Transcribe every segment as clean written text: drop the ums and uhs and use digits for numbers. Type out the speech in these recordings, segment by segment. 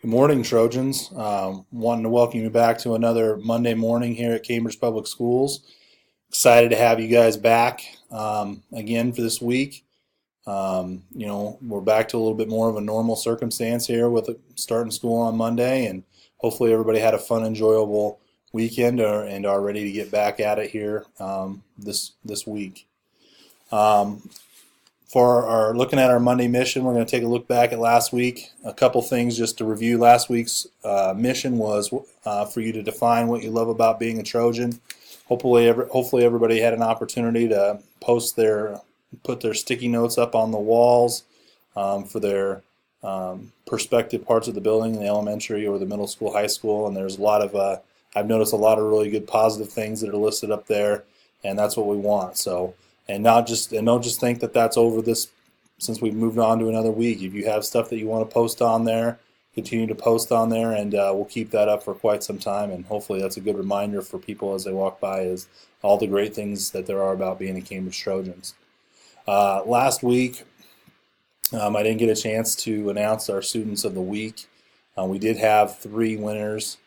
Good morning, Trojans. Wanting to welcome you back to another Monday morning here at Cambridge Public Schools. Excited to have you guys back again for this week. We're back to a little bit more of a normal circumstance here with starting school on Monday, and hopefully everybody had a fun, enjoyable weekend and are ready to get back at it here this week. For our looking at our Monday mission, we're going to take a look back at last week. A couple things just to review. Last week's mission was for you to define what you love about being a Trojan. Hopefully everybody had an opportunity to put their sticky notes up on the walls for their perspective parts of the building in the elementary or the middle school, high school. And there's a lot of I've noticed a lot of really good positive things that are listed up there, and that's what we want. So. And don't just think that that's over this, since we've moved on to another week. If you have stuff that you want to post on there, continue to post on there, and we'll keep that up for quite some time. And hopefully that's a good reminder for people as they walk by is all the great things that there are about being a Cambridge Trojans. Last week, I didn't get a chance to announce our Students of the Week. We did have 3 winners,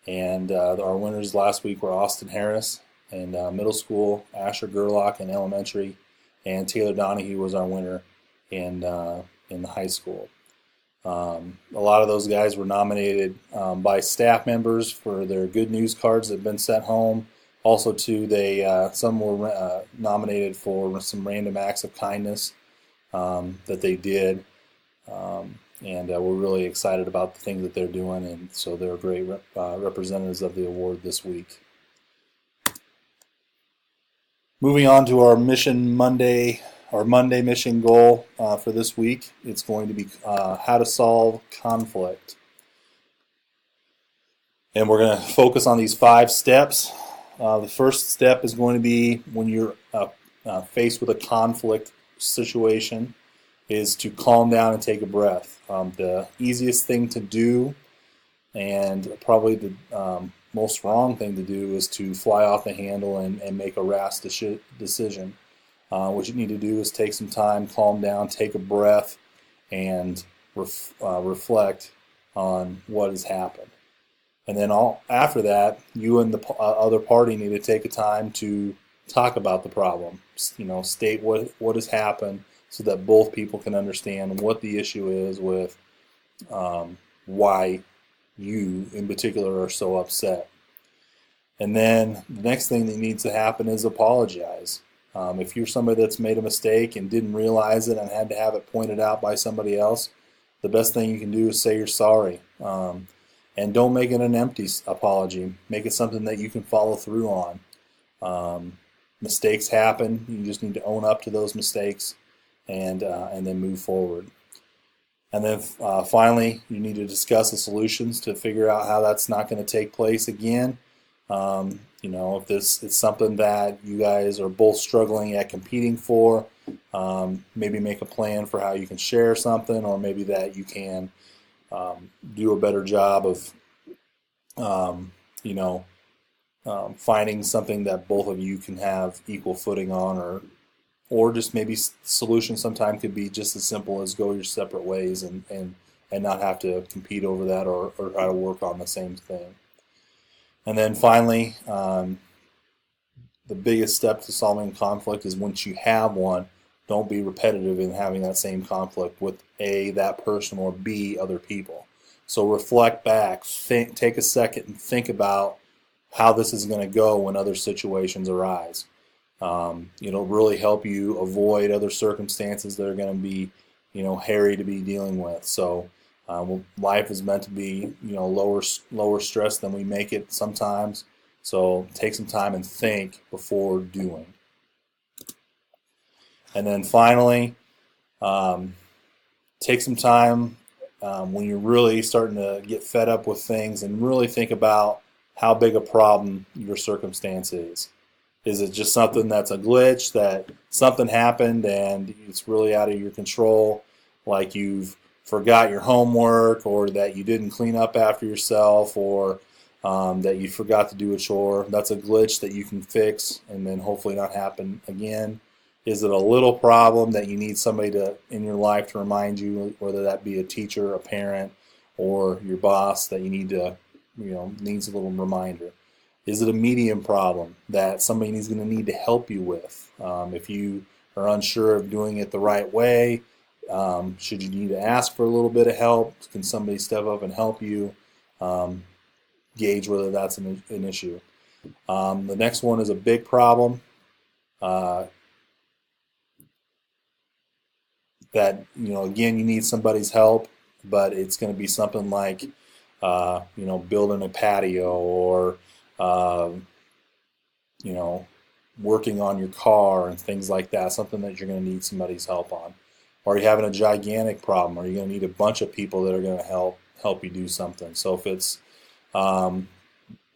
and our winners last week were Austin Harris in middle school, Asher Gerlach in elementary, and Taylor Donahue was our winner in the high school. A lot of those guys were nominated by staff members for their good news cards that have been sent home. Also, too, some were nominated for some random acts of kindness that they did, and we're really excited about the things that they're doing, and so they're great representatives of the award this week. Moving on to our Monday mission goal for this week, it's going to be how to solve conflict. And we're going to focus on these 5 steps. The first step is going to be when you're faced with a conflict situation is to calm down and take a breath. The easiest thing to do, and probably the most wrong thing to do, is to fly off the handle and make a rash decision. What you need to do is take some time, calm down, take a breath, and reflect on what has happened. And then after that, you and the other party need to take a time to talk about the problem. State what has happened so that both people can understand what the issue is with why you in particular are so upset. And then the next thing that needs to happen is apologize. If you're somebody that's made a mistake and didn't realize it and had to have it pointed out by somebody else, the best thing you can do is say you're sorry. And don't make it an empty apology. Make it something that you can follow through on. Mistakes happen. You just need to own up to those mistakes and then move forward. And then finally, you need to discuss the solutions to figure out how that's not going to take place again. If this is something that you guys are both struggling at competing for, maybe make a plan for how you can share something, or maybe that you can do a better job of, finding something that both of you can have equal footing on, or just maybe solution sometimes could be just as simple as go your separate ways and not have to compete over that or try to work on the same thing. And then finally, the biggest step to solving conflict is once you have one, don't be repetitive in having that same conflict with A, that person, or B, other people. So reflect back, take a second and think about how this is going to go when other situations arise. It'll really help you avoid other circumstances that are going to be, hairy to be dealing with. So life is meant to be, lower stress than we make it sometimes. So take some time and think before doing. And then finally, take some time when you're really starting to get fed up with things and really think about how big a problem your circumstance is. Is it just something that's a glitch, that something happened and it's really out of your control, like you've forgot your homework, or that you didn't clean up after yourself, or that you forgot to do a chore? That's a glitch that you can fix and then hopefully not happen again. Is it a little problem that you need somebody in your life to remind you, whether that be a teacher, a parent, or your boss that you need to, needs a little reminder? Is it a medium problem that somebody is going to need to help you with? If you are unsure of doing it the right way, should you need to ask for a little bit of help? Can somebody step up and help you? Gauge whether that's an issue. The next one is a big problem that, again, you need somebody's help, but it's going to be something like, building a patio, or, working on your car and things like that, something that you're going to need somebody's help on. Or you're having a gigantic problem, or you're going to need a bunch of people that are going to help you do something. So if it's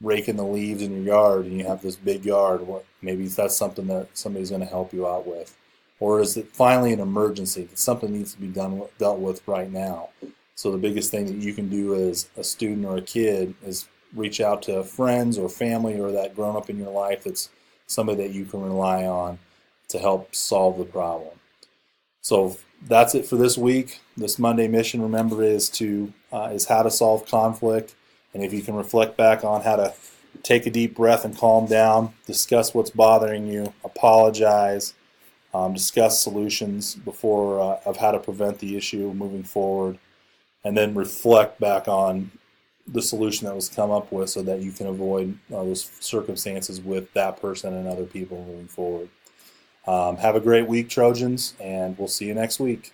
raking the leaves in your yard and you have this big yard, maybe that's something that somebody's going to help you out with. Or is it finally an emergency that something needs to be dealt with right now? So the biggest thing that you can do as a student or a kid is reach out to friends or family or that grown up in your life that's somebody that you can rely on to help solve the problem. So that's it for this week. This Monday mission, remember, is how to solve conflict. And if you can reflect back on how to take a deep breath and calm down, discuss what's bothering you, apologize, discuss solutions of how to prevent the issue moving forward, and then reflect back on the solution that was come up with so that you can avoid those circumstances with that person and other people moving forward. Have a great week, Trojans, and we'll see you next week.